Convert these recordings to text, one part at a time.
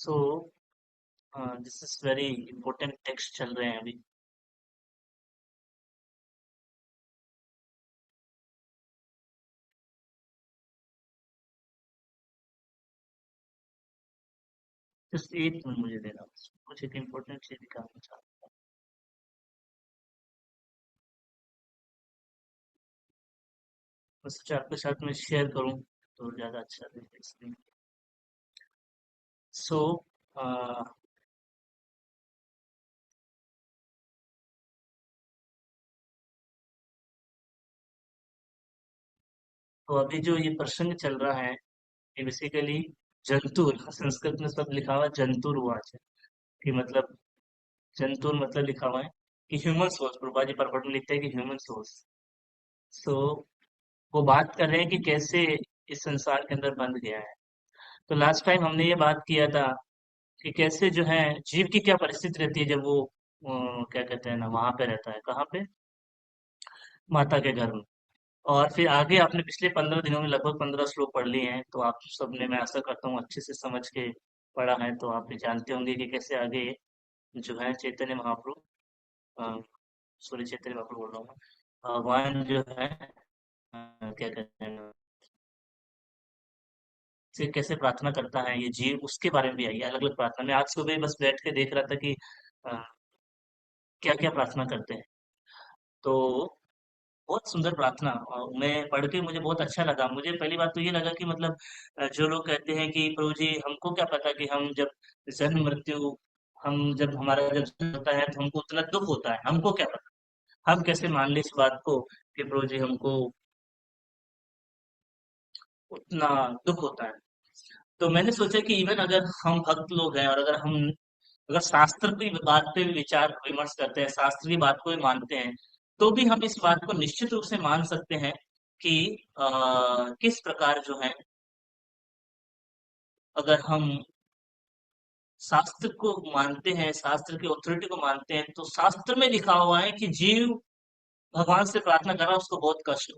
So this is very important text चल रहे हैं अभी। जस्ट एक मिनट मुझे देना, कुछ एक इम्पोर्टेंट चीज दिखाना चाहता हूँ। मैं सोचा आपके साथ में शेयर करूँ तो ज्यादा अच्छा रहेगा इसलिए। सो तो अभी जो ये प्रसंग चल रहा है ये बेसिकली जंतुर, संस्कृत में सब लिखा हुआ है जंतुर वाच है कि मतलब जंतुर मतलब लिखा हुआ है कि human source, Prabha ji purport में लिखते हैं कि ह्यूमन सोर्स। सो वो बात कर रहे हैं कि कैसे इस संसार के अंदर बंध गया है। तो लास्ट टाइम हमने ये बात किया था कि कैसे जो है जीव की क्या परिस्थिति रहती है जब वो क्या कहते हैं ना वहां पे रहता है, कहाँ पे, माता के घर में। और फिर आगे आपने पिछले 15 दिनों में लगभग 15 श्लोक पढ़ लिए हैं, तो आप सबने, मैं आशा करता हूँ, अच्छे से समझ के पढ़ा है। तो आप भी जानते होंगे कि कैसे आगे जो है चैतन्य महाप्रभु, सॉरी चैतन्य महाप्रभु बोल रहा हूँ मैं, भगवान जो है क्या कहते हैं से कैसे प्रार्थना करता है ये जीव, उसके बारे में भी आई है अलग अलग प्रार्थना। मैं आज सुबह बस बैठ के देख रहा था कि क्या क्या प्रार्थना करते हैं। तो बहुत सुंदर प्रार्थना, और मैं पढ़ के मुझे बहुत अच्छा लगा। मुझे पहली बात तो ये लगा कि मतलब जो लोग कहते हैं कि प्रभु जी हमको क्या पता कि हम जब जन्म मृत्यु, हम जब हमारा जब जन्म होता है तो हमको उतना दुख होता है, हमको क्या पता, हम कैसे मान ले इस बात को कि प्रभु जी हमको उतना दुख होता है। तो मैंने सोचा कि इवन अगर हम भक्त लोग हैं और अगर शास्त्र की बात पे भी विचार विमर्श करते हैं, शास्त्र की बात को भी मानते हैं, तो भी हम इस बात को निश्चित रूप से मान सकते हैं कि किस प्रकार जो है, अगर हम शास्त्र को मानते हैं, शास्त्र की ऑथोरिटी को मानते हैं, तो शास्त्र में लिखा हुआ है कि जीव भगवान से प्रार्थना कर रहा है, उसको बहुत कष्ट हो।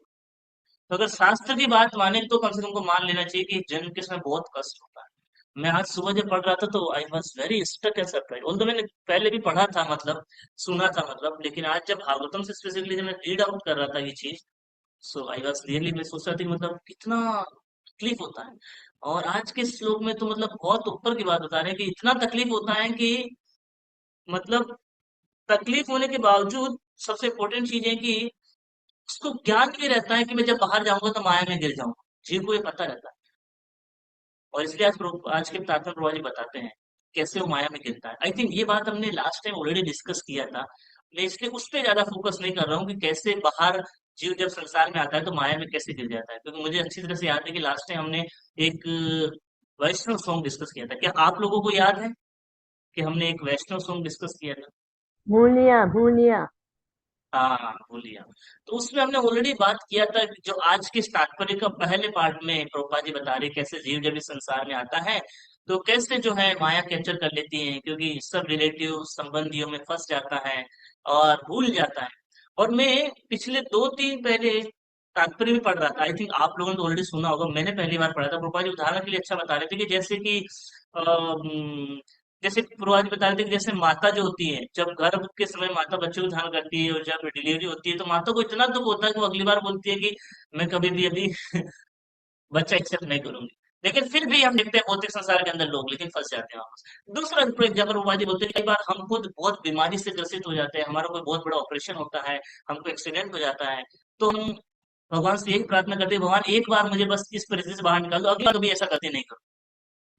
तो अगर शास्त्र की बात माने तो कम से कम को मान लेना चाहिए कि जन्म के समय बहुत कष्ट होता है। मैं आज सुबह जब पढ़ रहा था तो I was very stuck and surprise, although मैंने पहले भी पढ़ा था, मतलब सुना था मतलब, लेकिन आज जब भागवतम से स्पेसिफिकली जब मैं रीड आउट कर रहा था ये चीज, सो आई वॉज रियली, मैं सोच रहा था कि मतलब कितना तकलीफ होता है। और आज के श्लोक में तो मतलब बहुत ऊपर की बात बता रहे हैं कि इतना तकलीफ होता है कि मतलब तकलीफ होने के बावजूद सबसे इम्पोर्टेंट चीज है कि उसको ज्ञान भी रहता है कि मैं जब बाहर जाऊंगा तो माया में गिर जाऊंगा, जीव को ये पता रहता है। और इसलिए आज के तात्पर्य प्रभा जी बताते हैं कैसे वो माया में गिरता है। आई थिंक ये बात हमने लास्ट टाइम ऑलरेडी डिस्कस किया था, मैं इसलिए उस पर ज्यादा फोकस नहीं कर रहा हूँ कि कैसे बाहर जीव जब संसार में आता है तो माया में कैसे गिर जाता है, क्योंकि मुझे अच्छी तरह से याद है कि लास्ट टाइम हमने एक वैष्णव सॉन्ग डिस्कस किया था। क्या आप लोगों को याद है कि हमने एक वैष्णव सॉन्ग डिस्कस किया था? भूल लिया। हाँ बोलिए आप। तो उसमें हमने ऑलरेडी बात किया था कि जो आज के इस तात्पर्य का पहले पार्ट में प्रभुपाद जी बता रहे कैसे जीव जब इस संसार में आता है तो कैसे जो है माया कैप्चर कर लेती है, क्योंकि सब रिलेटिव संबंधियों में फंस जाता है और भूल जाता है। और मैं पिछले 2 3 पहले तात्पर्य भी पढ़ रहा था, आई थिंक आप लोगों ने तो ऑलरेडी सुना होगा, मैंने पहली बार पढ़ा था। प्रभुपाद जी उदाहरण के लिए अच्छा बता रहे थे कि जैसे कि जैसे पूर्वाज बता रहे थे कि जैसे माता जो होती है जब गर्भ के समय माता बच्चे को धारण करती है और जब डिलीवरी होती है तो माता को इतना दुख होता है कि वो अगली बार बोलती है कि मैं कभी भी अभी बच्चा एक्सेप्ट नहीं करूंगी। लेकिन फिर भी हम देखते हैं भौतिक संसार के अंदर लोग लेकिन फंस जाते हैं वापस। दूसरा फॉर एग्जाम्पल वो बाजी बोलते हैं कई बार हम खुद बहुत बीमारी से ग्रसित हो जाते हैं, हमारा कोई बहुत बड़ा ऑपरेशन होता है, हमको एक्सीडेंट हो जाता है, तो हम भगवान से यही प्रार्थना करते हैं भगवान एक बार मुझे बस इस परिस्थिति से बाहर निकाल दो, अगली बार कभी ऐसा गलती नहीं करो।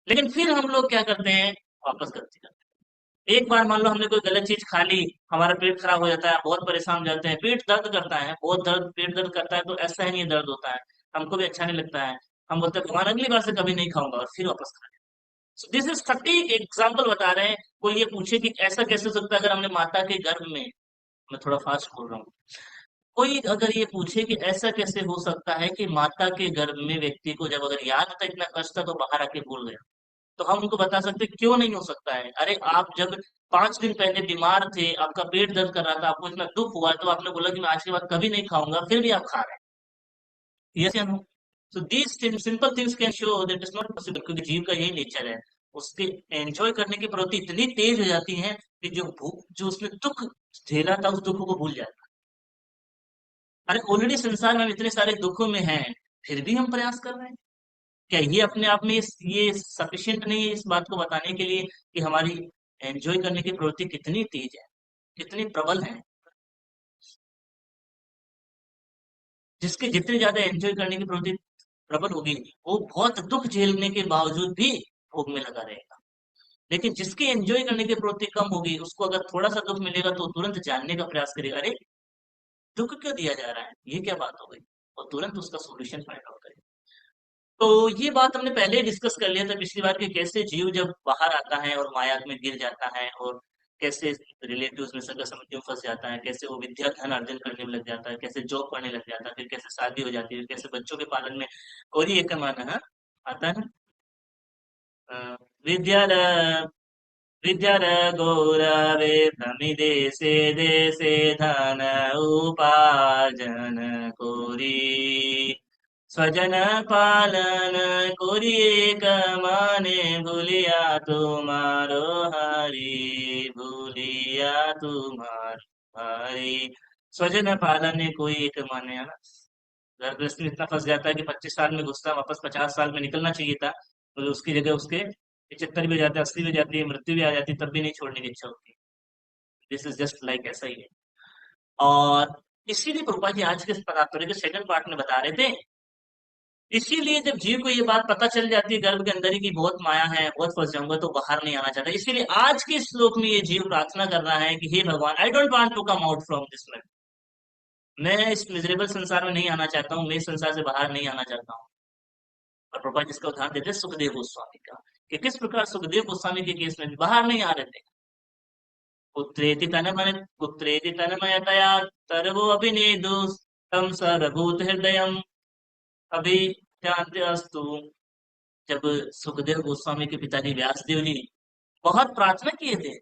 लेकिन फिर हम लोग क्या करते हैं, वापस गलती करते हैं। एक बार मान लो हमने कोई गलत चीज खा ली, हमारा पेट खराब हो जाता है, बहुत परेशान हो जाते हैं, पेट दर्द करता है, बहुत दर्द, पेट दर्द करता है तो ऐसा ही नहीं दर्द होता है, हमको भी अच्छा नहीं लगता है, हम बोलते हैं भगवान अगली बार से कभी नहीं खाऊंगा और फिर वापस खा लें। सो दिस इज 30 एग्जाम्पल बता रहे हैं। कोई ये पूछे कि ऐसा कैसे हो सकता है अगर हमने माता के गर्भ में, मैं थोड़ा फास्ट बोल रहा हूँ, कोई अगर ये पूछे कि ऐसा कैसे हो सकता है कि माता के गर्भ में व्यक्ति को जब अगर याद था इतना कष्ट था तो बाहर आके भूल गया, तो हम उनको बता सकते हैं, क्यों नहीं हो सकता है। अरे आप जब 5 दिन पहले बीमार थे, आपका पेट दर्द कर रहा था, आपको इतना दुख हुआ तो आपने बोला कि मैं आज के बाद कभी नहीं खाऊंगा, फिर भी आप खा रहे हैं। यस या no? So these simple things can show that is not possible, क्योंकि जीव का यही नेचर है। उसके एंजॉय करने की प्रवृत्ति इतनी तेज हो जाती है कि जो उसने दुख झेला था उस दुख को भूल जाता है। अरे ऑलरेडी संसार में हम इतने सारे दुखों में हैं, फिर भी हम प्रयास कर रहे हैं। क्या ये अपने आप में ये सफिशिएंट नहीं है इस बात को बताने के लिए कि हमारी एंजॉय करने की प्रवृत्ति कितनी तेज है, कितनी प्रबल है। जिसके जितनी ज्यादा एंजॉय करने की प्रवृत्ति प्रबल होगी, वो बहुत दुख झेलने के बावजूद भी भोग में लगा रहेगा। लेकिन जिसकी एंजॉय करने की प्रवृत्ति कम होगी, उसको अगर थोड़ा सा दुख मिलेगा तो तुरंत जानने का प्रयास करेगा, अरे दुख क्यों दिया जा रहा है, ये क्या बात हो गई, और तुरंत उसका सॉल्यूशन फाइंड आउट करेगा। तो ये बात हमने पहले ही डिस्कस कर लिया था पिछली बार कि कैसे जीव जब बाहर आता है और माया में गिर जाता है, और कैसे रिलेटिव्स में सगा संबंधियों में फंस जाता है, कैसे वो विद्या धन अर्जन करने में लग जाता है, कैसे जॉब करने लग जाता है, फिर कैसे शादी हो जाती है, कैसे बच्चों के पालन में। और ये कमाना है, आता है ना। अ, विद्या विद्यारघोरवे प्रमिदेशे देशे धन उपार्जन कोरी स्वजन पालन कोरी एक माने भूलिया तुम्हारो हरि भूलिया तुम्हारो हरि। स्वजन पालन ने कोई एक माने, है ना। घर गृहस्थी में इतना फंस जाता है कि 25 साल में घुसता, वापस 50 साल में निकलना चाहिए था, तो उसकी जगह उसके 75 भी हो जाते हैं, 80 भी हो जाती है, मृत्यु भी आ जाती है, तब भी नहीं छोड़ने की इच्छा होती। दिस इज जस्ट लाइक ऐसा ही है। और इसीलिए प्रभुपाद जी आज के तात्पर्य के सेकंड पार्ट में बता रहे थे, इसीलिए जब जीव को ये बात पता चल जाती है गर्भ के अंदर ही कि बहुत माया है, बहुत फंस जाऊंगा, तो बाहर नहीं आना चाहता। इसीलिए आज के श्लोक में ये जीव प्रार्थना कर रहा है कि हे भगवान, I don't want to come out from this. मैं इस मिजरेबल संसार में नहीं आना चाहता हूँ, मैं इस संसार से बाहर नहीं आना चाहता हूँ। और प्रभुपाद जिसका उदाहरण देते हैं सुखदेव गोस्वामी का, कि किस प्रकार सुखदेव गोस्वामी के केस में भी बाहर नहीं आ रहे थे। पुत्रेति तनमय पुत्रेति तन्मयतया सर्वो अभिनेदु तम सर्वभूत हृदयम् अभिजात्यस्तु। जब सुखदेव गोस्वामी के पिताजी व्यासदेव जी बहुत प्रार्थना किए थे,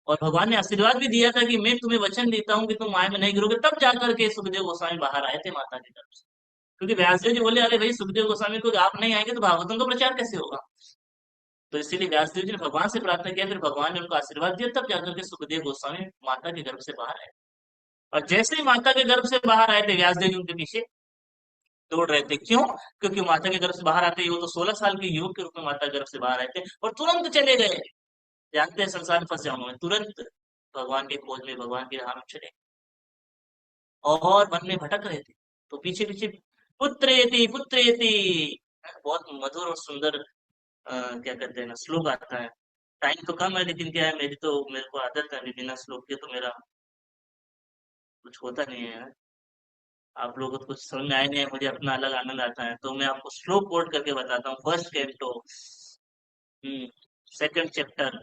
और भगवान ने आशीर्वाद भी दिया था कि मैं तुम्हें वचन देता हूँ कि तुम माया में नहीं गिरोगे, तब जाकर के सुखदेव गोस्वामी बाहर आए थे माता की तरफ से। क्योंकि व्यासदेव जी बोले, अरे भाई सुखदेव गोस्वामी को आप नहीं आएंगे तो भागवतम का प्रचार कैसे होगा। तो इसीलिए व्यासदेव जी ने भगवान से प्रार्थना किया, फिर भगवान ने उनको आशीर्वाद दिया, तब जाकर के सुखदेव गोस्वामी माता के गर्भ से बाहर आए। और जैसे ही माता के गर्भ से बाहर आए थे, व्यासदेव जी उनके पीछे दौड़ रहे थे। क्यों? क्योंकि माता के गर्भ से बाहर आते ही वो तो 16 साल के युवक के रूप में माता के गर्भ से बाहर आए थे, और तुरंत चले गए। जानते हैं संसार में फंस जाऊंगा मैं, तुरंत भगवान के खोज में, भगवान की राह में चले, और वन में भटक रहे थे। तो पीछे पीछे पुत्रेति पुत्रेति, बहुत मधुर और सुंदर क्या कहते हैं ना, श्लोक आता है। टाइम तो कम है, लेकिन क्या है, मेरे को आदत है, अभी बिना श्लोक के तो मेरा कुछ होता नहीं है यार। आप लोगों को कुछ समझ में आए नहीं है, मुझे अपना अलग आनंद आता है, तो मैं आपको श्लोक कोट करके बताता हूँ। First canto, second chapter,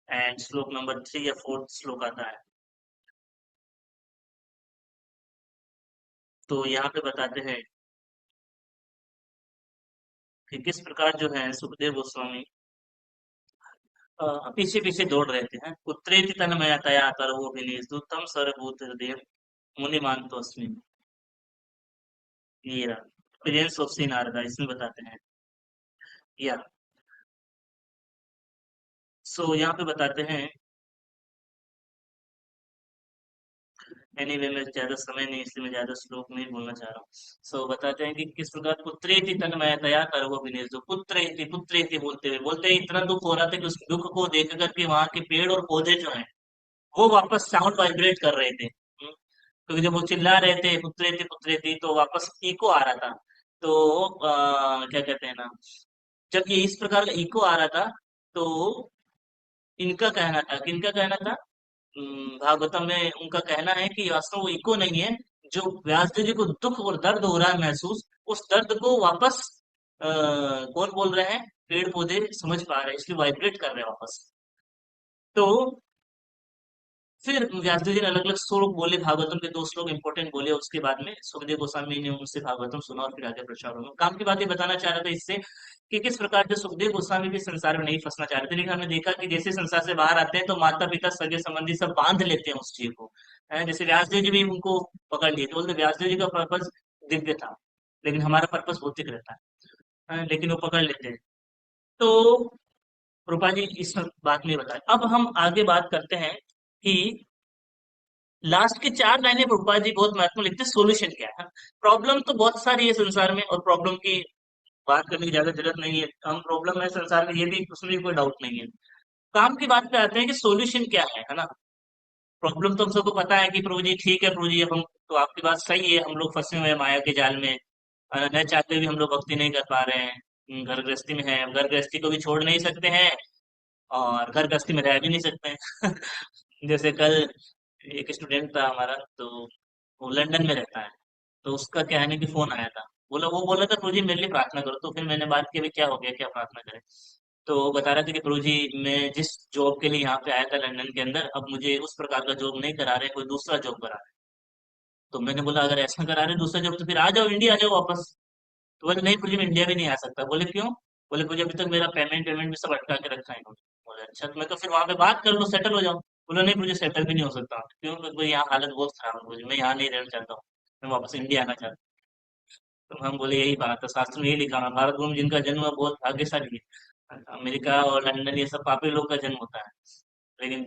and श्लोक नंबर 3 या 4 श्लोक आता है। तो यहाँ पे बताते हैं कि किस प्रकार जो है सुखदेव गोस्वामी पीछे पीछे दौड़ रहे थे, हैं। पुत्रेति तन्मयतया तरवो विनेशुतम सर्वभूत हृदय मुनिमान तो अस्मिन्। ये रहा एक्सपीरियंस ऑफ सी नारदा, इसमें बताते हैं। या सो यहाँ पे बताते हैं, एनीवे मैं ज्यादा समय नहीं, इसलिए मैं ज्यादा श्लोक नहीं बोलना चाह रहा हूँ। सो बताते हैं कि किस प्रकार पुत्रेति तन्मयतया तरवो विनेशु, पुत्रेति बोलते ही इतना दुख हो रहा था कि उस दुख को देख करके वहां के पेड़ और पौधे जो हैं वो वापस साउंड वाइब्रेट कर रहे थे। क्योंकि जब वो चिल्ला रहे थे पुत्रे थी, तो वापस इको आ रहा था। तो क्या कहते हैं ना, जब ये इस प्रकार का इको आ रहा था, तो इनका कहना था, किनका कहना था, भागवतम में उनका कहना है कि वास्तव वो इको नहीं है, जो व्यासदेव जी को दुख और दर्द हो रहा है महसूस, उस दर्द को वापस कौन बोल रहे हैं, पेड़ पौधे समझ पा रहे हैं, इसलिए वाइब्रेट कर रहे हैं वापस। तो फिर व्यासदेव जी ने अलग अलग श्लोक बोले, भागवतम के 2 श्लोक इंपॉर्टेंट बोले, उसके बाद में सुखदेव गोस्वामी ने उनसे भागवतम सुना, और फिर आगे प्रचार होगा। काम की बात ये बताना चाह रहा था इससे, कि किस प्रकार से सुखदेव गोस्वामी भी संसार में नहीं फंसना चाह रहे थे, लेकिन हमने देखा कि जैसे संसार से बाहर आते हैं तो माता पिता सगे संबंधी सब बांध लेते हैं उस जीव को। जैसे व्यासदेव जी भी उनको पकड़ लिए, तो बोलते व्यासदेव जी का पर्पज दिव्य था, लेकिन हमारा पर्पज भौतिक रहता है। लेकिन वो पकड़ लेते हैं। तो रूपा जी इस बात में बताएं। अब हम आगे बात करते हैं कि लास्ट के 4 लाइनें रूपा जी बहुत महत्वपूर्ण लिखते हैं, सोल्यूशन क्या है। प्रॉब्लम तो बहुत सारी है संसार में, और प्रॉब्लम की बात करने की ज्यादा जरूरत नहीं है। हम प्रॉब्लम है संसार में, ये भी उसमें भी कोई डाउट नहीं है। काम की बात पे आते हैं कि सोल्यूशन क्या है ना। प्रॉब्लम तो हम सबको पता है कि प्रभु जी ठीक है, प्रभु जी अब हम, तो आपकी बात सही है, हम लोग फंसे हुए हैं माया के जाल में। न चाहते हुए हम लोग भक्ति नहीं कर पा रहे हैं। घर गृहस्थी में है, घर गृहस्थी को भी छोड़ नहीं सकते हैं, और घर गृहस्थी में रह भी नहीं सकते हैं। जैसे कल एक स्टूडेंट था हमारा, तो वो लंदन में रहता है। तो उसका क्या है ना कि फोन आया था, वो बोला था प्रभु जी मेरे लिए प्रार्थना करो। तो फिर मैंने बात की भी क्या हो गया, क्या प्रार्थना करें। तो वो बता रहा था कि प्रभु जी मैं जिस जॉब के लिए यहाँ पे आया था लंदन के अंदर, अब मुझे उस प्रकार का जॉब नहीं करा रहे, कोई दूसरा जॉब करा रहे। तो मैंने बोला अगर ऐसा करा रहे दूसरा जॉब तो फिर आ जाओ, इंडिया आ जाओ वापस। तो बोले नहीं प्रभु जी मैं इंडिया भी नहीं आ सकता। बोले क्यों? बोले मुझे अभी तक मेरा पेमेंट पेमेंट भी सब अटका के रखा है इन्होंने। बोले अच्छा तो मैं तो फिर वहां पे बात कर लो, सेटल हो जाऊँ। बोले नहीं मुझे सेटल भी नहीं हो सकता। क्यों? क्योंकि यहाँ हालत बहुत खराब है मुझे, मैं यहाँ नहीं रहना चाहता हूँ, मैं वापस इंडिया आना चाहता हूँ। तो हम बोले यही बात है, शास्त्र में यही लिखा है, भारत भूमि जिनका जन्म है बहुत भाग्यशाली है। अमेरिका और लंदन ये सब पापी लोग का जन्म होता है। लेकिन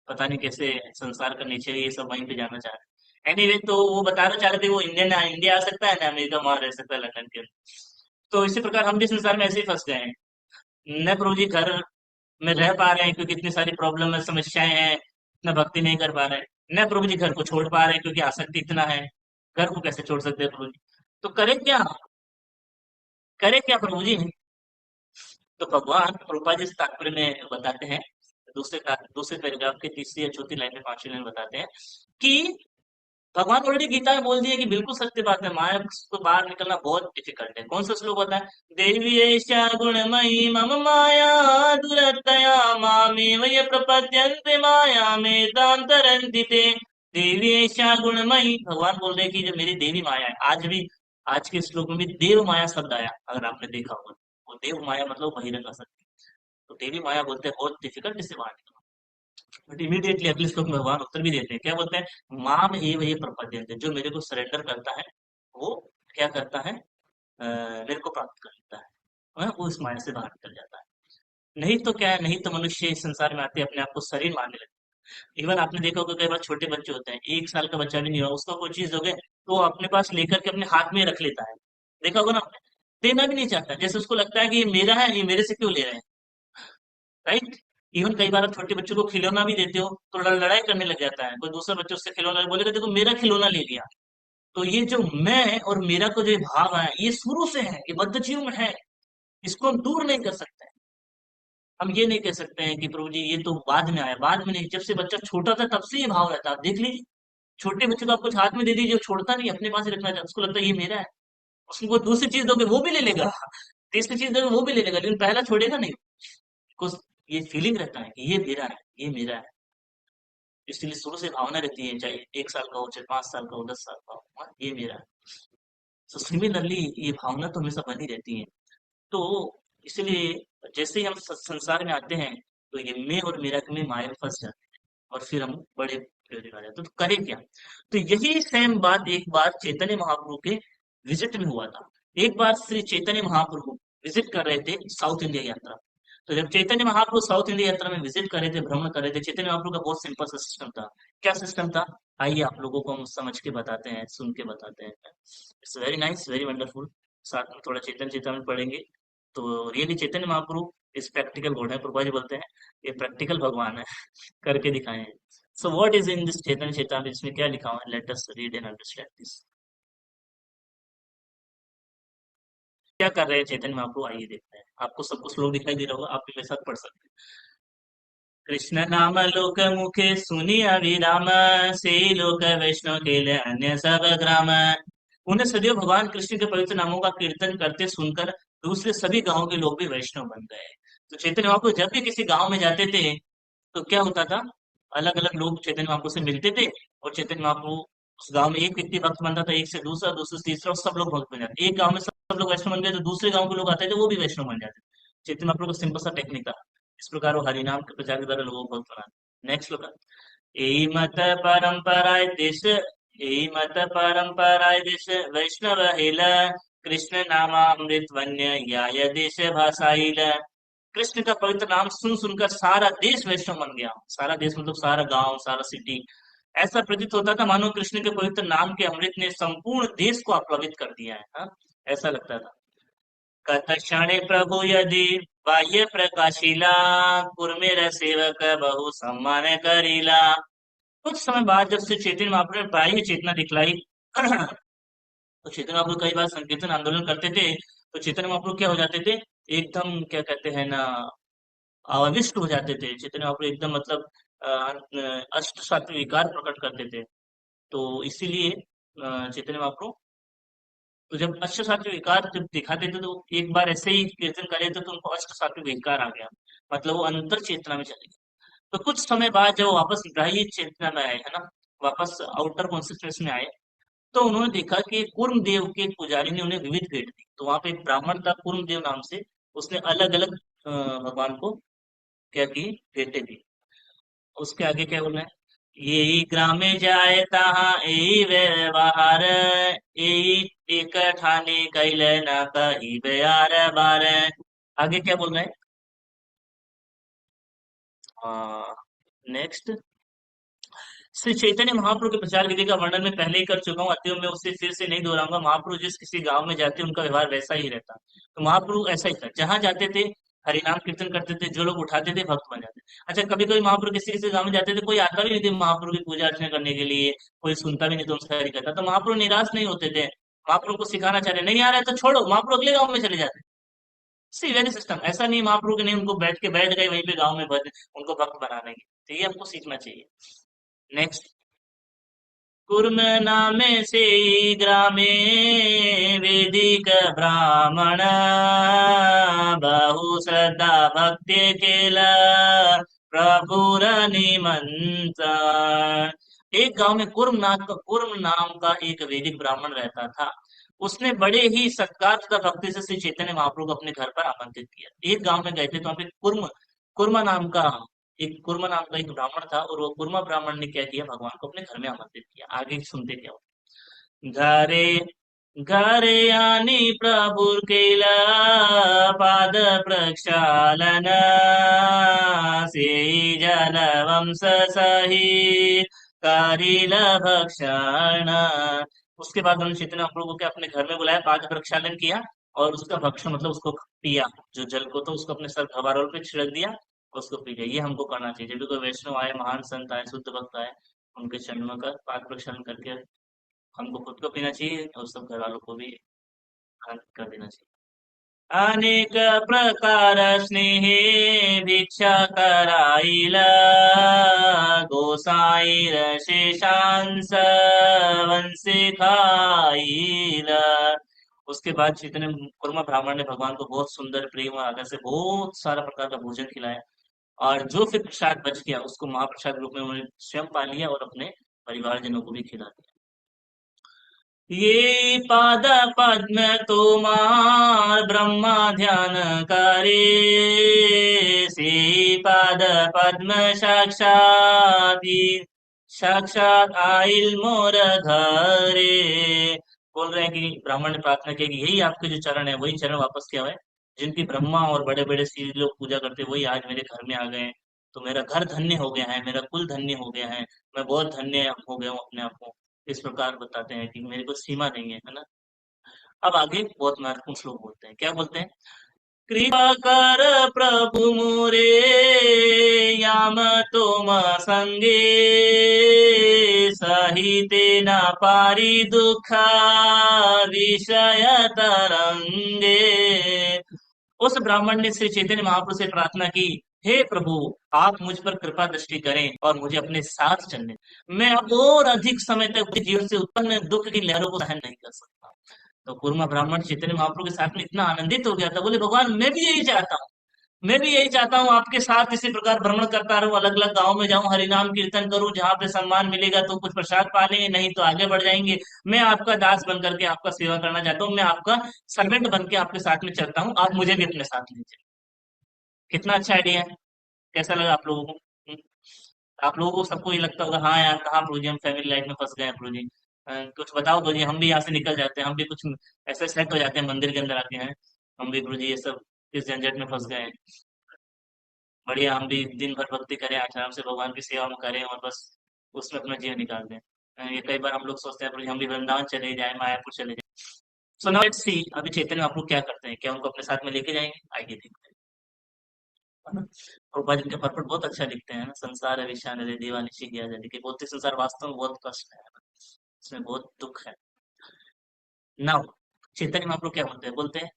पता नहीं कैसे संसार का नेचर ये सब वहीं पे जाना चाह रहे हैं। एनीवे तो वो बताना चाह रहे थे वो इंडियन इंडिया आ सकता है ना, अमेरिका वहां रह सकता है लंदन के अंदर। तो इसी प्रकार हम भी संसार में ऐसे ही फंस गए हैं। न प्रभु जी घर में रह पा रहे हैं क्योंकि इतनी सारी प्रॉब्लम है, समस्याएं हैं, इतना भक्ति नहीं कर पा रहे हैं। न प्रभु जी घर को छोड़ पा रहे हैं क्योंकि आसक्ति इतना है। घर को कैसे छोड़ सकते हैं प्रभु जी? तो करें क्या? करें क्या प्रभु जी? तो भगवान रूपा जी इस तात्पर्य में बताते हैं, दूसरे पैराग्राफ के तीसरी या चौथी लाइन में, पांचवी लाइन बताते हैं कि भगवान ऑलरेडी गीता में बोल दिया कि बिल्कुल सत्य बात है, माया को बाहर निकलना बहुत डिफिकल्ट है। कौन सा श्लोक होता है? देवी ऐशा गुणमयी मम माया दुरतया मामेव ये प्रपद्यन्ते माया में तांतरन्ति ते। देवी ऐशा गुणमयी, भगवान बोल रहे हैं कि जो मेरी देवी माया है, आज भी आज के श्लोक में भी देव माया शब्द आया, अगर आपने देखा होगा। वो देव माया मतलब बहिरंग असत्य। तो देवी माया बोलते हैं बहुत डिफिकल्ट इससे बाहर निकलना। बट इमीडिएटली अगले श्लोक में भगवान उत्तर भी देते हैं, क्या बोलते हैं? माम एव ये प्रपद्यन्ते, जो मेरे को सरेंडर करता है वो क्या करता है? मेरे को प्राप्त कर लेता है। वो इस माया से बाहर निकल जाता है। नहीं तो क्या है, नहीं तो मनुष्य इस संसार में आते अपने आप को शरीर मानने लगता है। इवन आपने देखा होगा कई बार छोटे बच्चे होते हैं, 1 साल का बच्चा भी नहीं हुआ, उसका कोई चीज दोगे तो वो अपने पास लेकर के अपने हाथ में रख लेता है। देखा होगा ना आपने? देना भी नहीं चाहता, जैसे उसको लगता है कि ये मेरा है, ये मेरे से क्यों ले रहे हैं। राइट? इवन कई बार आप छोटे बच्चों को खिलौना भी देते हो तो लड़ाई करने लग जाता है, कोई दूसरा बच्चा उससे खिलौना बोलेगा देखो मेरा खिलौना ले लिया। तो ये जो मैं और मेरा को जो भाव है ये शुरू से है, ये बद्ध जीव में है, इसको हम दूर नहीं कर सकते। हम ये नहीं कह सकते हैं कि प्रभु जी ये तो बाद में आया, बाद में नहीं, जब से बच्चा छोटा था तब से ये भाव रहता है। आप देख लीजिए, छोटे बच्चे को आप कुछ हाथ में दे दीजिए, वो छोड़ता नहीं, अपने पास ही रखना चाहता, उसको लगता है ये मेरा है। उसको कोई दूसरी चीज दोगे वो भी ले लेगा, तीसरी चीज दोगे वो भी ले लेगा, लेकिन पहला छोड़ेगा नहीं। बिकॉज ये फीलिंग रहता है कि ये मेरा है, ये मेरा है। इसलिए शुरू से भावना रहती है, चाहे 1 साल का हो, चाहे 5 साल का हो, 10 साल का हो, हाँ, ये मेरा है। तो सिमिलरली ये भावना तो हमेशा बनी रहती है। तो इसलिए जैसे ही हम संसार में आते हैं तो ये मैं और मेरा में माया में फंस जाते हैं, और फिर हम बड़े प्रयोजन आ जाते हैं। तो करें क्या? तो यही सेम बात एक बार चैतन्य महाप्रभु के विजिट में हुआ था। एक बार श्री चैतन्य महाप्रभु विजिट कर रहे थे साउथ इंडिया यात्रा। तो जब चैतन्य महाप्रभु साउथ इंडिया यात्रा में विजिट कर रहे थे, भ्रमण कर रहे थे, चैतन्य महाप्रभु का बहुत सिंपल सा सिस्टम था। क्या सिस्टम था? आइए आप लोगों को हम समझ के बताते हैं, सुन के बताते हैं। It's very nice, very wonderful. साथ में थोड़ा चेतन चेतन पढ़ेंगे। तो रियली चैतन्य महाप्रभु इस प्रैक्टिकल गॉड है, प्रभुपा जी बोलते हैं ये प्रैक्टिकल भगवान है, करके दिखाए हैं। So what is in this Chaitanya Chetan, इसमें क्या लिखा हुआ है? Let us read and understand this. क्या कर रहे हैं चैतन्य महाप्रभु, आइए देखते हैं। आपको सब कुछ श्लोक दिखाई दे रहा होगा, आप भी मेरे साथ पढ़ सकते हैं। कृष्ण नाम लोक मुखे सुनी अभिराम, से लोक वैष्णव के लिए अन्य सब ग्राम। उन्हें सदैव भगवान कृष्ण के पवित्र नामों का कीर्तन करते सुनकर दूसरे सभी गांव के लोग भी वैष्णव बन गए। तो चैतन्य महाप्रभु जब भी किसी गांव में जाते थे तो क्या होता था? अलग अलग लोग चैतन्य महाप्रभु से मिलते थे, और चैतन्य महाप्रभु उस गांव में एक व्यक्ति भक्त बनता था, एक से दूसरा, दूसरे से तीसरा, और सब लोग भक्त बन जाते। एक गांव में सब लोग वैष्णव बन गए तो दूसरे गांव के लोग आते थे, वो भी वैष्णव बन जाते। चैतन्य महाप्रभु का सिंपल सा टेक्निक था। इस प्रकार वो हरिनाम के प्रचार के द्वारा लोगों को भक्त बनाते। नेक्स्ट श्लोक है, यही मत परंपराय देश, यही मत परंपराय देश वैष्णव हेला, कृष्ण नामामृत वन्य या देश भाषाइल। कृष्ण का पवित्र नाम सुन सुनकर सारा देश वैष्णव बन गया। सारा देश मतलब सारा गांव, सारा सिटी। ऐसा प्रतीत होता था मानो कृष्ण के पवित्र नाम के अमृत ने संपूर्ण देश को आप्लावित कर दिया है। हाँ? ऐसा लगता था। कतक्षणे प्रभु यदि बाह्य प्रकाशिला, कुर्मेर सेवक बहु सम्मान करीला। कुछ समय बाद जब श्री चैतन्य महाप्रभु ने बाह्य चेतना दिखलाई तो चैतन्य महाप्रभु कई बार संकीर्तन आंदोलन करते थे, तो चैतन्य महाप्रभु क्या हो जाते थे, एकदम क्या कहते हैं ना, अविष्ट हो जाते थे। चैतन्य महाप्रभु एकदम मतलब अष्ट सात्विक विकार प्रकट करते थे। तो इसीलिए चैतन्य महाप्रभु, तो जब अष्ट सात्विक विकार जब दिखाते थे तो एक बार ऐसे ही कीर्तन कर रहे थे तो उनको अष्ट सात्विक विकार आ गया, मतलब वो अंतर चेतना में चले गए। तो कुछ समय बाद जब वो वापस ग्राह्य चेतना में आए, है ना, वापस आउटर कॉन्सियसनेस में आए, तो उन्होंने देखा कि कूर्म देव के एक पुजारी ने उन्हें विविध भेंट दी। तो वहां पे एक ब्राह्मण था कूर्म देव नाम से, उसने अलग अलग भगवान को क्या की, भेंटें दी। उसके आगे क्या बोलना है, यही ग्रामे जाए तहाँ यही व्यवहार, यही एक ठाने कैल न कही बयार बार। आगे क्या बोलना है, नेक्स्ट। श्री चैतन्य महाप्रभु के प्रचार विधि का वर्णन मैं पहले ही कर चुका हूँ, अतएव मैं उसे फिर से नहीं दोहराऊंगा। महाप्रभु जिस किसी गांव में जाते उनका व्यवहार वैसा ही रहता। तो महाप्रभु ऐसा ही था, जहां जाते थे हरिनाम कीर्तन करते थे, जो लोग उठाते थे भक्त बन जाते। अच्छा, कभी कभी महाप्रभु किसी किसी गांव में जाते थे, कोई आता भी नहीं थे महाप्रभु की पूजा अर्चना करने के लिए, कोई सुनता भी नहीं था उनका हरिकथा, तो महाप्रभु निराश नहीं होते थे। महाप्रभु को सिखाना चाह रहे नहीं आ रहा है तो छोड़ो, महाप्रभु अगले गांव में चले जाते। सी वेरी सिस्टम, ऐसा नहीं महाप्रभु के नहीं उनको बैठ गए वहीं पे गांव में उनको भक्त बनाने की। तो ये हमको सीखना चाहिए। नेक्स्ट। कुर्म नामे से ग्रामे वेदिक ब्राह्मण, बहु श्रद्धा भक्ति केला प्रभुर निमंत्रण। एक गांव में कुर्म नाम का एक वैदिक ब्राह्मण रहता था। उसने बड़े ही सत्कार तथा भक्ति से श्री चैतन्य महाप्रभु को अपने घर पर आमंत्रित किया। एक गांव में गए थे तो वहां पे कुर्मा नाम का कुर्मा नाम का एक ब्राह्मण था, और वो कुर्मा ब्राह्मण ने क्या किया, भगवान को अपने घर में आमंत्रित किया। आगे सुनते क्या हुआ। घरे घरे आनी प्रभु केला पाद प्रक्षालन, से जल वंश सही कारिल भक्षण। उसके बाद उन्होंने चैतन्य महाप्रभु को क्या अपने घर में बुलाया, पाद प्रक्षालन किया, और उसका भक्षण मतलब उसको पिया। जो जल को तो उसको अपने सर भवारोल पे छिड़क दिया, उसको पी लिया। ये हमको करना चाहिए। जब भी कोई वैष्णव आए, महान संत आए, शुद्ध भक्त आए, उनके चरणों का पाद प्रक्षालन करके हमको खुद को पीना चाहिए और सब घर वालों को भी कर देना चाहिए। अनेक प्रकार स्नेहे भिक्षा कराइला, गोसाईर शेषांश वंशी खाइला। उसके बाद जितने कुर्मा ब्राह्मण ने भगवान को बहुत सुंदर प्रेम और आदर से बहुत सारा प्रकार का भोजन खिलाया, और जो फिर प्रसाद बच गया उसको महाप्रसाद रूप में उन्होंने स्वयं पा लिया और अपने परिवारजनों को भी खिला दिया। ये पाद पद्म तोमार ब्रह्मा ध्यान करे, से पाद पद्म साक्षात साक्षात आइल मोर घरे। बोल रहे हैं कि ब्राह्मण ने प्रार्थना की कि यही आपके जो चरण है वही चरण वापस क्या हुए, जिनकी ब्रह्मा और बड़े बड़े सीधे लोग पूजा करते वही आज मेरे घर में आ गए हैं। तो मेरा घर धन्य हो गया है, मेरा कुल धन्य हो गया है, मैं बहुत धन्य हो गया हूँ अपने आप को। इस प्रकार बताते हैं कि मेरे को सीमा नहीं है ना। अब आगे बहुत महत्वपूर्ण श्लोक बोलते हैं, क्या बोलते हैं, कृपा कर प्रभु मोरे याम तुम संगे, सहिते न पारी दुखा विषय तरंगे। उस ब्राह्मण ने श्री चैतन्य महाप्रभु से प्रार्थना की, हे प्रभु, आप मुझ पर कृपा दृष्टि करें और मुझे अपने साथ चलने। मैं अब और अधिक समय तक अपने जीवन से उत्पन्न दुख की लहरों को सहन नहीं कर सकता। तो कुर्मा ब्राह्मण चैतन्य महाप्रभु के साथ में इतना आनंदित हो गया था, बोले भगवान मैं भी यही चाहता हूँ, मैं भी यही चाहता हूँ आपके साथ इसी प्रकार भ्रमण करता रहूं, अलग अलग गांव में जाऊं, हरिनाम कीर्तन करूं, जहां पे सम्मान मिलेगा तो कुछ प्रसाद पा लेंगे, नहीं तो आगे बढ़ जाएंगे। मैं आपका दास बन करके आपका सेवा करना चाहता हूँ, मैं आपका सर्वेंट बन के आपके साथ में चलता हूँ, आप मुझे भी अपने साथ लीजिए। कितना अच्छा आइडिया है। कैसा लगा आप लोगों को? आप लोगों को सबको ये लगता होगा हाँ यार कहाँ प्रभु जी हम फैमिली लाइफ में फंस गए हैं प्रभु जी। कुछ बताओ प्रभु जी, हम भी यहाँ से निकल जाते हैं, हम भी कुछ ऐसे सेट हो जाते हैं मंदिर के अंदर आके हैं, हम भी प्रभु जी ये सब इस झंझट में फंस गए हैं। बढ़िया, हम भी दिन भर भक्ति करें, आराम से भगवान की सेवा में करें और बस उसमें अपना जीवन निकाल दें। ये कई बार हम लोग सोचते हैं हम भी वृंदावन चले जाएं, मायापुर चले जाएं। सो नाउ लेट्स सी, अभी चैतन्य महाप्रभु क्या करते हैं, क्या उनको अपने साथ में लेके जाएंगे? आइए देखते हैं, है ना। प्रभुपाद जी इनके पर्पट बहुत अच्छा लिखते हैं ना, संसार है विषान है दीवानिशी किया जाए कि भौतिक संसार वास्तव में बहुत कष्ट है, इसमें बहुत दुख है। नाउ चैतन्य महाप्रभु क्या बोलते हैं,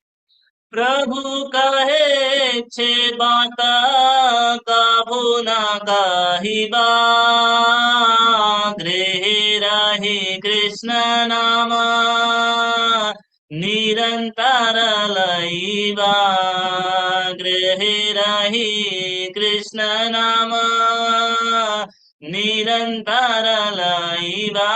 प्रभु कहे छे बाता काबू ना काहिबा, गृह रही कृष्ण नामा निरंतर लईबा, गृह रही कृष्ण नामा निरंतर लईबा।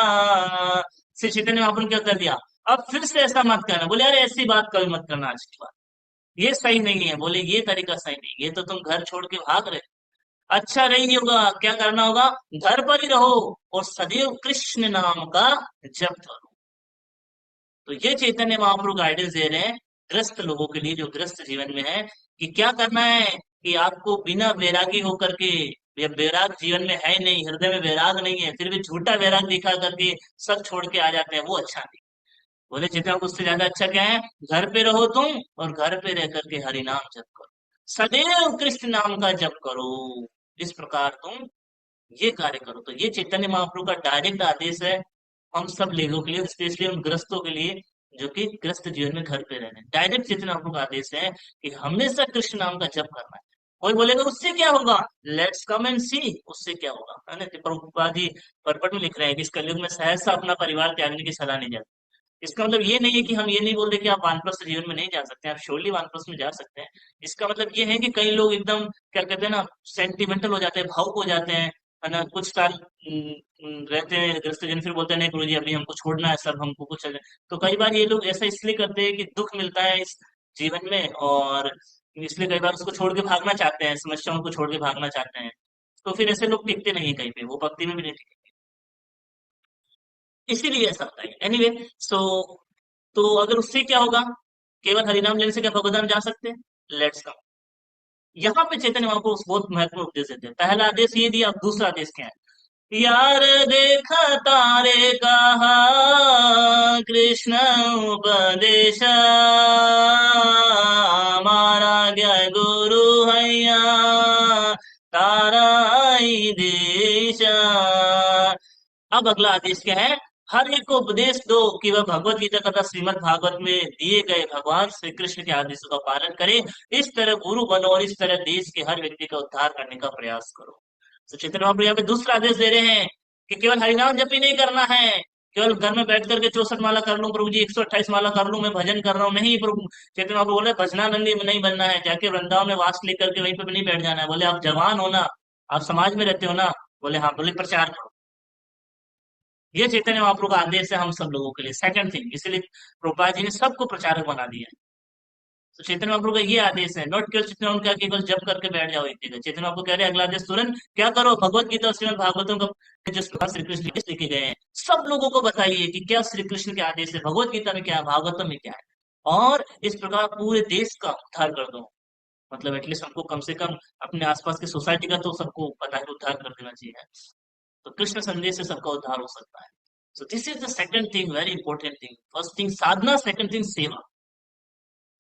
श्री चैतन्य महाप्रभु ने क्या कर दिया, अब फिर से ऐसा मत करना, बोले अरे ऐसी बात कभी मत करना आज की बात, ये सही नहीं है, बोले ये तरीका सही नहीं, ये तो तुम घर छोड़ के भाग रहे, अच्छा नहीं होगा, क्या करना होगा, घर पर ही रहो और सदैव कृष्ण नाम का जप करो। तो ये चैतन्य महाप्रभु गाइडेंस दे रहे हैं ग्रस्त लोगों के लिए, जो ग्रस्त जीवन में है, कि क्या करना है, कि आपको बिना वैरागी होकर के, या वैराग जीवन में है ही नहीं, हृदय में वैराग नहीं है, फिर भी झूठा वैराग दिखा करके सब छोड़ के आ जाते हैं, वो अच्छा नहीं। बोले चित्रा, उससे ज्यादा अच्छा क्या है, घर पे रहो तुम और घर पे रह करके हरि नाम जप करो, सदैव कृष्ण नाम का जप करो, इस प्रकार तुम ये कार्य करो। तो ये चैतन्य महाप्रभु का डायरेक्ट आदेश है हम सब लोगों के लिए, स्पेशली उन ग्रस्तों के लिए जो कि ग्रस्त जीवन में घर पे रहने, डायरेक्ट चैतन्य महाप्रभु का आदेश है कि हमेशा कृष्ण नाम का जप करना है। कोई बोलेगा उससे क्या होगा, लेट्स कम एंड सी, उससे क्या होगा, है ना। तो प्रभुपाद जी परपट में लिख रहे हैं कि इस कलयुग में सहसा अपना परिवार त्यागने की सलाह नहीं जाती। इसका मतलब ये नहीं है कि हम ये नहीं बोल रहे कि आप वानप्रस्थ जीवन में नहीं जा सकते, आप श्योरली वानप्रस्थ में जा सकते हैं। इसका मतलब ये है कि कई लोग एकदम क्या कहते हैं ना, सेंटिमेंटल हो जाते हैं, भावुक हो जाते हैं, है ना, कुछ साल रहते हैं ग्रस्त जन, फिर बोलते हैं नहीं गुरुजी अभी हमको छोड़ना है सब, हमको कुछ तो कई बार ये लोग ऐसा इसलिए करते हैं कि दुख मिलता है इस जीवन में, और इसलिए कई बार उसको छोड़ के भागना चाहते हैं, समस्याओं को छोड़ के भागना चाहते हैं। तो फिर ऐसे लोग टिकते नहीं है कहीं पे, वो भक्ति में भी नहीं टिकते, इसीलिए ऐसा होता है। एनीवे, सो तो अगर उससे क्या होगा, केवल हरिनाम लेने से क्या भगवत जा सकते हैं? लेट्स कम, यहाँ पे चैतन्य महाप्रभु बहुत महत्वपूर्ण उपदेश देते हैं। पहला आदेश ये दिया, अब दूसरा आदेश क्या है, यार देखा तारे कहा कृष्ण उपदेश, हमारा ज्ञ गुरु हैया तारा ही देश। अब अगला आदेश क्या है, हर एक को उपदेश दो कि वह भगवत गीता तथा श्रीमद् भागवत में दिए गए भगवान श्री कृष्ण के आदेशों का पालन करे, इस तरह गुरु बनो और इस तरह देश के हर व्यक्ति का उद्धार करने का प्रयास करो। तो चैतन्य महाप्रभु यहाँ पे दूसरा आदेश दे रहे हैं कि केवल हरिनाम जप ही नहीं करना है, केवल घर में बैठ करके 64 माला कर लूं प्रभु जी, 128 माला कर लूं, मैं भजन कर रहा हूँ, नहीं प्रभु। चैतन्य महाप्रभु बोले भजनानंदी में नहीं बनना है, जाके वृंदावन में वास लेकर के वहीं पे भी नहीं बैठ जाना है। बोले आप जवान हो ना, आप समाज में रहते हो ना, बोले हाँ, बोले प्रचार करो। ये चैतन्य महाप्रभु का आदेश है हम सब लोगों के लिए। सेकंड थिंग, इसलिए प्रभुपाद जी ने सबको प्रचारक बना दिया है। तो चैतन्य महाप्रभु का ये आदेश है, नॉट केवल चैतन्य उनका केवल जप करके बैठ जाओ एक जगह। चैतन्य महाप्रभु कह रहे हैं अगला आदेश तुरंत क्या करो, भगवत गीता और श्रीमद् भागवतम का जो श्लोक श्री कृष्ण लिखे गए हैं, सब लोगों को बताइए कि क्या श्री कृष्ण के आदेश है, भगवत गीता में क्या है, भागवतम में क्या है, और इस प्रकार पूरे देश का उद्धार कर दो। मतलब एटलीस्ट हमको कम से कम अपने आसपास की सोसाइटी का तो सबको पता है, उद्धार कर देना चाहिए। तो कृष्ण संदेश से सबका उद्धार हो सकता है। So this is the second thing, very important thing. First thing sadhana, second thing seva.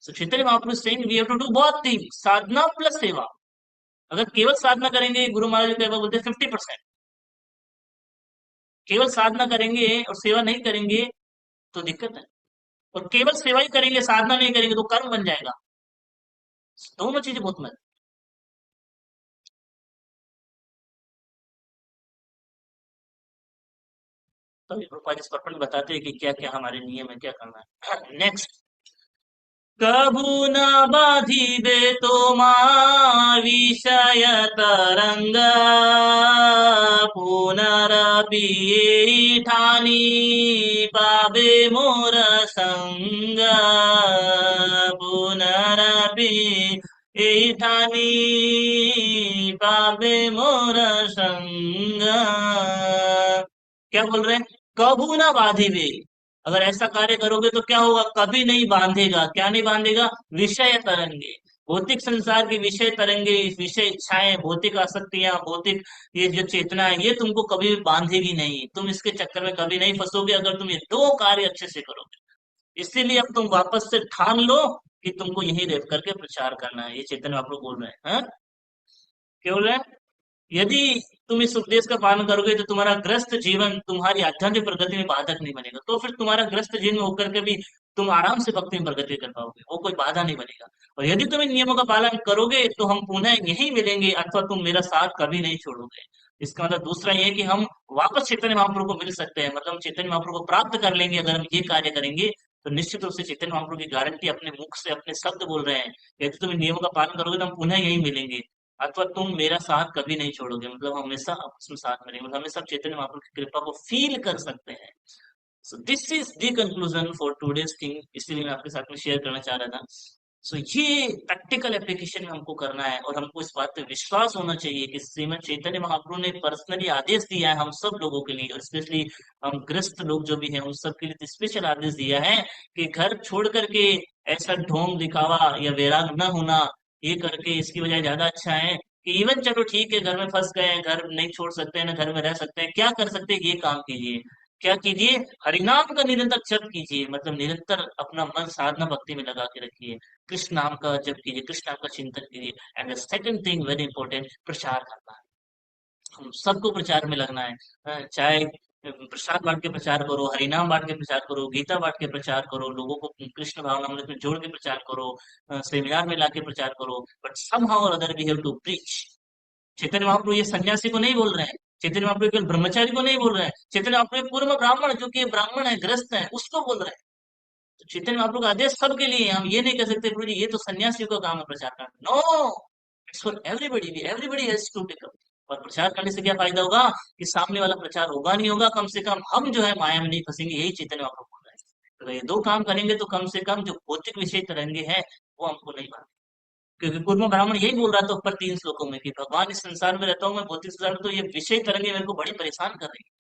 So Chaitanya Mahaprabhu is saying we have to do both things, sadhana plus seva. अगर केवल साधना करेंगे, गुरु महाराज कई बार बोलते हैं 50%, केवल साधना करेंगे और सेवा नहीं करेंगे तो दिक्कत है, और केवल सेवा ही करेंगे साधना नहीं करेंगे तो कर्म बन जाएगा। दोनों चीजें बहुत महत्व। तो प्रभुपाद इस पर बताते हैं कि क्या क्या हमारे नियम है, क्या करना है। नेक्स्ट, कभू न बाधिबे विषय तरंग, पुनरपि ये ठानी पावे मोर संग, पुनरपि ये ठानी पावे मोर संग। क्या बोल रहे हैं, कभू ना बाधिबे, अगर ऐसा कार्य करोगे तो क्या होगा, कभी नहीं बांधेगा, क्या नहीं बांधेगा, विषय तरंगे, भौतिक संसार की विषय तरंगे, विषय इच्छाएं, भौतिक आसक्तियां, भौतिक ये जो चेतना है, ये तुमको कभी भी बांधेगी नहीं। तुम इसके चक्कर में कभी नहीं फंसोगे अगर तुम ये दो कार्य अच्छे से करोगे। इसीलिए अब तुम वापस से ठान लो कि तुमको यही रह करके प्रचार करना है। ये चैतन्य महाप्रभु बोल रहे हैं, हाँ? क्या बोल रहे हैं? यदि तुम इस उपदेश का पालन करोगे तो तुम्हारा ग्रस्त जीवन तुम्हारी आध्यात्मिक प्रगति में बाधक नहीं बनेगा। तो फिर तुम्हारा ग्रस्त जीवन होकर के भी तुम आराम से भक्ति में प्रगति कर पाओगे, वो कोई बाधा नहीं बनेगा। और यदि तुम इन नियमों का पालन करोगे तो हम पुनः यही मिलेंगे, अथवा तुम मेरा साथ कभी नहीं छोड़ोगे। इसका मतलब दूसरा ये है कि हम वापस चैतन्य महाप्रभु को मिल सकते हैं, मतलब हम चैतन्य महाप्रभु को प्राप्त कर लेंगे अगर हम ये कार्य करेंगे। तो निश्चित रूप से चैतन्य महाप्रभु की गारंटी अपने मुख से अपने शब्द बोल रहे हैं, यदि तुम इन नियमों का पालन करोगे तो हम पुनः यही मिलेंगे, अथवा तुम मेरा साथ कभी नहीं छोड़ोगे, मतलब हमेशा आपस में साथ में रहेंगे, मतलब हमेशा चैतन्य महाप्रभु की कृपा को फील कर सकते हैं। So this is the conclusion for today's thing, इसलिए मैं आपके साथ में शेयर करना चाह रहा था। सो ये प्रैक्टिकल एप्लीकेशन में हमको करना है, और हमको इस बात पे विश्वास होना चाहिए कि श्रीमद चैतन्य महाप्रभु ने पर्सनली आदेश दिया है हम सब लोगों के लिए, और स्पेशली हम ग्रस्त लोग जो भी हैं उन सब के लिए स्पेशल आदेश दिया है कि घर छोड़ करके ऐसा ढोंग दिखावा या वैराग न होना, ये करके इसकी बजाय ज्यादा अच्छा है कि इवन चलो ठीक है, घर में फंस गए हैं, घर नहीं छोड़ सकते हैं ना, घर में रह सकते हैं, क्या कर सकते हैं, ये काम कीजिए। क्या कीजिए? हरिनाम का निरंतर जप कीजिए, मतलब निरंतर अपना मन साधना भक्ति में लगा के रखिए। कृष्ण नाम का जप कीजिए, कृष्ण नाम का चिंतन कीजिए। And the second thing very important, प्रचार करना है। हम सबको प्रचार में लगना है। चाहे प्रसाद बांट के प्रचार करो, हरिनाम बांट के प्रचार करो, गीता बांट के प्रचार करो, लोगों को कृष्ण भावनामृत में जोड़ के प्रचार करो, सेमिनार में लाके प्रचार करो, but somehow or other we have to preach. Chaitanya Mahaprabhu ये सन्यासी को नहीं बोल रहे हैं, चैतन्य महाप्रभु केवल ब्रह्मचारी को नहीं बोल रहे हैं, चैतन्य महाप्रभु एक पूर्व ब्राह्मण जो कि ब्राह्मण है, ग्रस्त है, उसको बोल रहे हैं। तो चैतन्य महाप्रभु का आदेश सबके लिए है। हम ये नहीं कह सकते प्रभु जी ये तो सन्यासियों का काम है प्रचार करना, no, it's for everybody, everybody has to take up. और प्रचार करने से क्या फायदा होगा कि सामने वाला प्रचार होगा नहीं होगा, कम से कम हम जो है माया में नहीं फंसेंगे, यही चैतन्य महाप्रभु बोल रहे हैं। तो ये दो काम करेंगे तो कम से कम जो भौतिक विषय तरंगे हैं वो हमको नहीं बांधेंगे। क्योंकि कूर्म ब्राह्मण यही बोल रहा था ऊपर 3 श्लोकों में कि भगवान इस संसार में रहता हूँ मैं, भौतिक संसार में, तो ये विषय तरंगे मेरे को बड़ी परेशान कर रही है।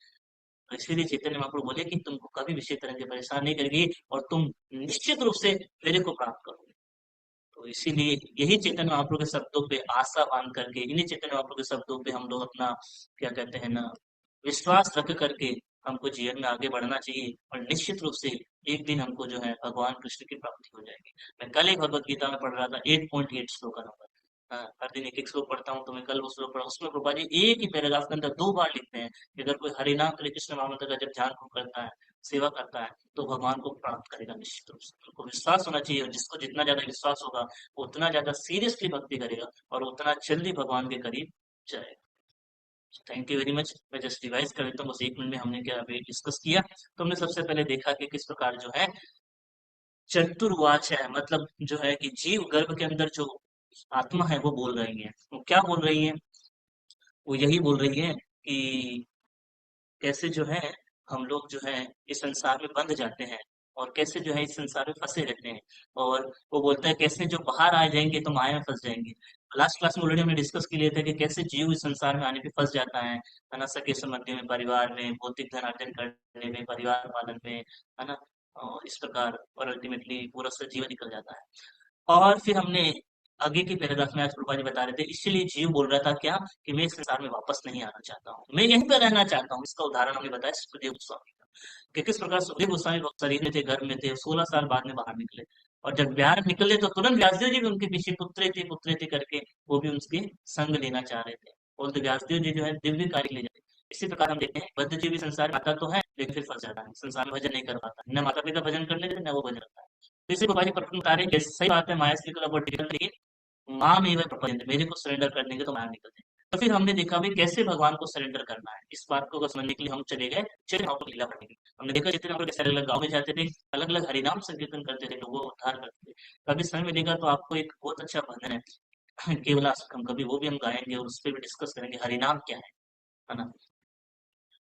तो इसीलिए चैतन्य महाप्रभु बोले कि तुमको कभी विषय तरंगे परेशान नहीं करेगी, और तुम निश्चित रूप से मेरे को प्राप्त करोगे। तो इसीलिए यही चैतन्य महाप्रभु के शब्दों पे आशा बांध करके, इन्हीं चैतन्य महाप्रभु के शब्दों पे हम लोग अपना क्या कहते हैं ना, विश्वास रख करके हमको जीवन में आगे बढ़ना चाहिए, और निश्चित रूप से एक दिन हमको जो है भगवान कृष्ण की प्राप्ति हो जाएगी। मैं कल एक भगवत गीता में पढ़ रहा था 8.8 श्लोक का नंबर। हाँ, हर दिन एक एक श्लोक पढ़ता हूँ, तो मैं कल वो श्लोक पढ़ा, उसमें प्रभुपा जी एक ही पैराग्राफ के अंदर 2 बार लिखते हैं कि अगर कोई हरिनाम हरे कृष्ण महामंत्र का जब ध्यान करता है, सेवा करता है, तो भगवान को प्राप्त करेगा निश्चित रूप से। उनको विश्वास होना चाहिए, और जिसको जितना ज्यादा विश्वास होगा वो उतना ज्यादा सीरियसली भक्ति करेगा, और उतना जल्दी भगवान के करीब जाएगा। Thank you very much. मैं जस्ट रिवाइज कर देता हूँ, बस 1 मिनट में हमने क्या अभी डिस्कस किया। तो हमने सबसे पहले देखा कि किस प्रकार जो है चतुर्वाच है, मतलब जो है कि जीव गर्भ के अंदर जो आत्मा है वो बोल रही है। वो क्या बोल रही है? वो यही बोल रही है कि कैसे जो है हम लोग जो है इस संसार में बंध जाते हैं, और कैसे जो है इस संसार में फंसे रहते हैं। और वो बोलता है कैसे जो बाहर आ जाएंगे तो माया में फंस जाएंगे। लास्ट क्लास में ऑलरेडी हमने डिस्कस कर लिया था कि कैसे जीव इस संसार में आने पे फंस जाता है ना, सके संबंधी में, परिवार में, भौतिक धन अर्जन करने में, परिवार पालन में, है ना, और इस प्रकार, और अल्टीमेटली पूरा सा जीवन निकल जाता है। और फिर हमने आगे के पैराग्राफ में आज प्रभा जी बता रहे थे, इसलिए जीव बोल रहा था क्या कि मैं इस संसार में वापस नहीं आना चाहता हूँ, मैं यहीं पर रहना चाहता हूँ। इसका उदाहरण हमने बताया सुखदेव गोस्वामी का, कि किस प्रकार सुखदेव गोस्वामी शरीर में थे, घर में थे, 16 साल बाद में बाहर निकले, और जब बाहर निकले तो तुरंत व्यासदेव जी भी उनके पीछे पुत्रे थे करके वो भी उनके संग लेना चाह रहे थे, और तो व्यासदेव जी जो है दिव्य कार्य ले जाते। इसी प्रकार हम देखते हैं बद्ध जीव भी संसार में आता तो है लेकिन फिर फंस जाता है, संसार में भजन नहीं कर पाता, न माता पिता भजन कर लेते न वो भजन करता है। तो इसी प्रकार प्रश्न बता रहे हैं, सही बात है माया से निकल, माँ में वह प्रपंच, मेरे को सरेंडर कर देंगे तो माया निकल जाए। तो फिर हमने देखा भी कैसे भगवान को सरेंडर करना है। इस बात को समझने के लिए हम चले गए चैतन्य महाप्रभु की लीला पढ़ने के लिए। हमने देखा चैतन्य महाप्रभु कैसे अलग अलग गाँव में जाते थे, अलग अलग हरिनाम संकीर्तन करते थे, लोगों को उद्धार करते थे। कभी समय मिलेगा तो आपको एक बहुत अच्छा भजन है केवलाष्टकम, कभी वो भी हम गाएंगे और उस पर भी डिस्कस करेंगे हरिनाम क्या है ना।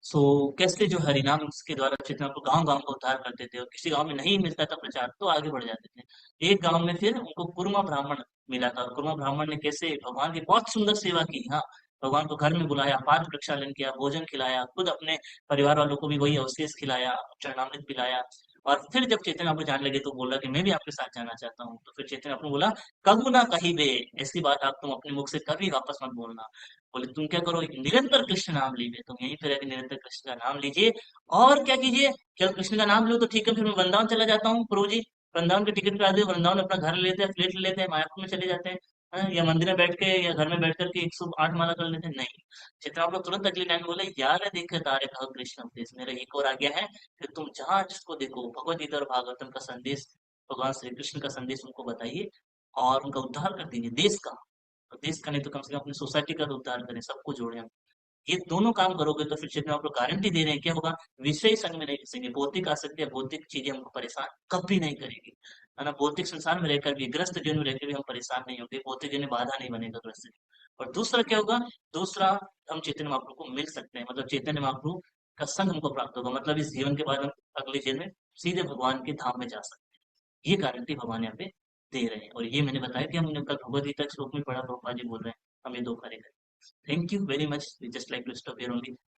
सो कैसे जो हरिनाम के द्वारा चेतना को गांव गांव को उद्धार करते थे, और किसी गांव में नहीं मिलता था प्रचार तो आगे बढ़ जाते थे। एक गांव में फिर उनको कुर्मा ब्राह्मण मिला था, और कुर्मा ब्राह्मण ने कैसे भगवान की बहुत सुंदर सेवा की। हाँ, भगवान को घर में बुलाया, पाद प्रक्षालन किया, भोजन खिलाया, खुद अपने परिवार वालों को भी वही अवशेष खिलाया, चरणामृत पिलाया, और फिर जब चैतन्य महाप्रभु जाने लगे तो बोला कि मैं भी आपके साथ जाना चाहता हूँ। तो फिर चैतन्य महाप्रभु बोला, कबू ना कहीं बे, ऐसी बात आप तुम अपने मुख से कभी वापस मत बोलना। बोले तुम क्या करो, निरंतर कृष्ण नाम लीजिए, तुम यहीं पर रहकर निरंतर कृष्ण का नाम लीजिए। और क्या कीजिए, केवल कृष्ण का नाम लो तो ठीक है, फिर मैं वृंदावन चला जाता हूँ प्रभु जी, वृंदावन की टिकट करा दे, वृंदावन अपना घर ले लेते हैं, फ्लैट ले लेते हैं, मायापुर में चले जाते हैं। या मंदिर में बैठ के या घर में बैठ करके 108 माला कर लेते हैं। नहीं, चैतन्य महाप्रभु तुरंत अगले टाइम बोले, यार देखे तारे कहो कृष्ण उपदेश, मेरा एक और आज्ञा है कि तुम जहाँ जिसको देखो भगवद गीता और भागवतम का संदेश, भगवान श्री कृष्ण का संदेश उनको बताइए और उनका उद्धार कर दीजिए देश का। और देश का नहीं तो कम से कम अपनी सोसाइटी का तो उद्धार करें, सबको जोड़े हम। ये दोनों काम करोगे तो फिर चैतन्य आप लोग गारंटी दे रहे हैं, क्या होगा, विषय संग में नहीं फंसेंगे, भौतिक आसक्ति या भौतिक चीजें हमको परेशान कभी नहीं करेगी। है ना, भौतिक संसार में रहकर भी, ग्रस्त जीवन में रहकर भी हम परेशान नहीं होंगे, भौतिक जीवन में बाधा नहीं बनेगा ग्रस्त जीवन। और दूसरा क्या होगा, दूसरा, हम चैतन्य महाप्रभु को मिल सकते हैं, मतलब चैतन्य महाप्रभु का संग हमको प्राप्त होगा, मतलब इस जीवन के बाद हम अगले जीवन में सीधे भगवान के धाम में जा सकते हैं। ये गारंटी भगवान यहाँ पे दे रहे हैं। और ये मैंने बताया कि हमने कल भगवद गीता के श्लोक में पढ़ा, प्रभुपाद जी बोल रहे हैं हम ये दो करेंगे। Thank you very much. We just like to stop here only.